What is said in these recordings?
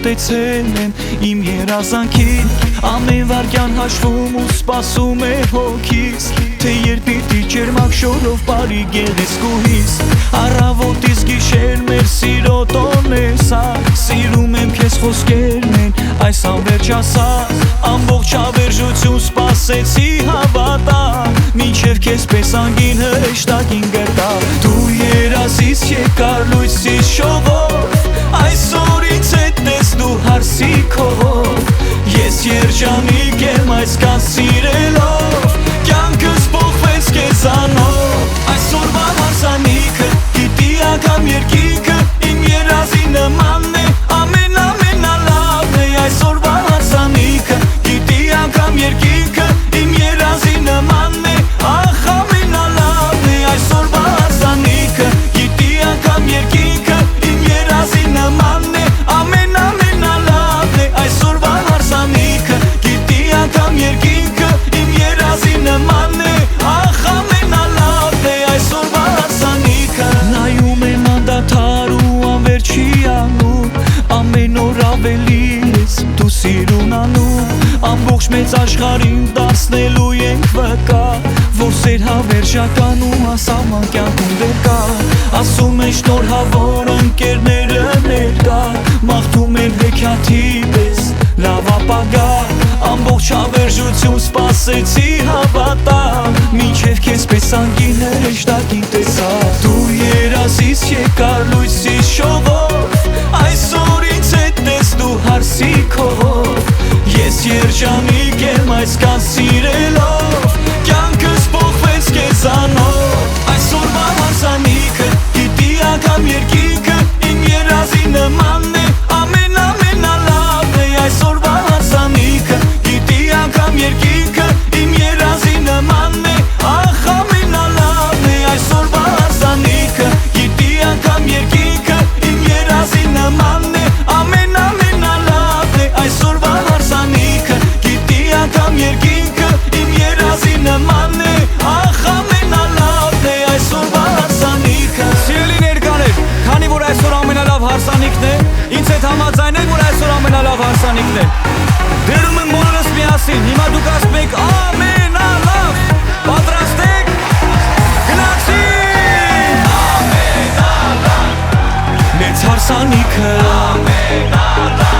մոտեցել եմ իմ երազանքին Ամեն վարկյան հաշվում ու սպասում է հոգիս Թե երբ պիտի ջերմակ շորով բարի գեղեցկուհիս Առավոտից գիշեր մեր սիրո տոնն է սա Սիրում եմ քեզ խոսքերն են այս անվերջ ասած Ամբողջ հավերժություն սպասեցի հավատա Մինչև քեզ պես անգին հրեշտակին գրտա Դու երազից եկար լույսից շողով Այսօր ինձ հետ ես դու հարսի քով Ես երջանիկ եմ այսքան սիրելով Կյանքս փոխվեց քեզանով Այսօրվա հարսանիքը գիտի անգամ երկինքը Իմ երազի նմանն է ամենալավն է Այսօրվա հարսանիքը գիտի անգամ երկինքը Իմ երազի նմանն է ախ ամենալավն է Այսօրվա հարսանիքը գիտի անգամ երկինքը Իմ երազի նմանն է ամենալավն է Այսօրվա հարսանիքը գիտի անգամ երկինքը Իմ երազի նմանն է ախ ամենալավն է Այսօրվա հարսանիքը Նայում եմ անդադար ու անվերջի անում Ամեն օր ավելի ես դու սիրուն անում Ամբողջ մեծ աշխարհին դարձնելու ենք վկա Որ սեր հավերժական ու ասաման կյանքում դեր կա Ասում են շնորհավոր ընկերները ներկա Մաղթում են հեքիաթի պես լավ ապագա Ամբողջ հավերժություն սպասեցի հավատա Մինչև քեզ պես անգին հրեշտակին տեսա Դու երազից եկար լույսից շողով Այսօր ինձ հետ ես դու հարսի քով Ես երջանիկ եմ այսքան սիրելով Կյանքս փոխվեց քեզանով Այսօրվա հարսանիքը գիտի անգամ երկինքը Իմ երազի նմանն է ամենալավն է Այսօրվա հարսանիքը գիտի անգամ երկինքը Իմ երազի նմանն է ախ ամենալավն է Այսօրվա հարսանիքը գիտի անգամ երկինքը Իմ երազի նմանն է ամենալավն է Այսօրվա հարսանիքը գիտի անգամ երկինքը Իմ երազի նմանն է ախ ամենալավն է Այսօրվա հարսանիքը Սիրելի ներկաներ, քանի որ այսօր ամենալավ հարսանիքն է Ինձ հետ համաձայնեք, որ այսօր ամենալավ հարսանիքն է Դերում եմ բոլորս միասին, հիմա դուք ասում եք ամենալավ Պատրաստ եք, գնացին Ամենալավ Մեծ հարսանիքը Ամենալավ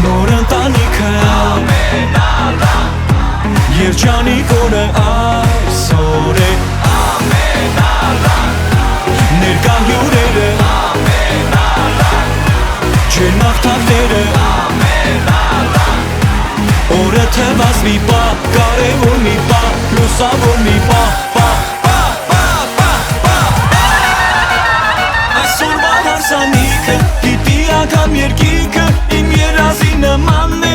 Նոր ընտանիքը Ամենալավ Երջանիկ օրը այսօր է Ամենալավ Ներկա հյուրերը Ամենալավ Ջերմակ թաղները Ամենալավ Օրը թվաց մի պահ, կարևոր մի պահ, լուսավոր մի պահ Այսօրվա հարսանիքը գիտի անգամ երկինքը Իմ երազի նմանն է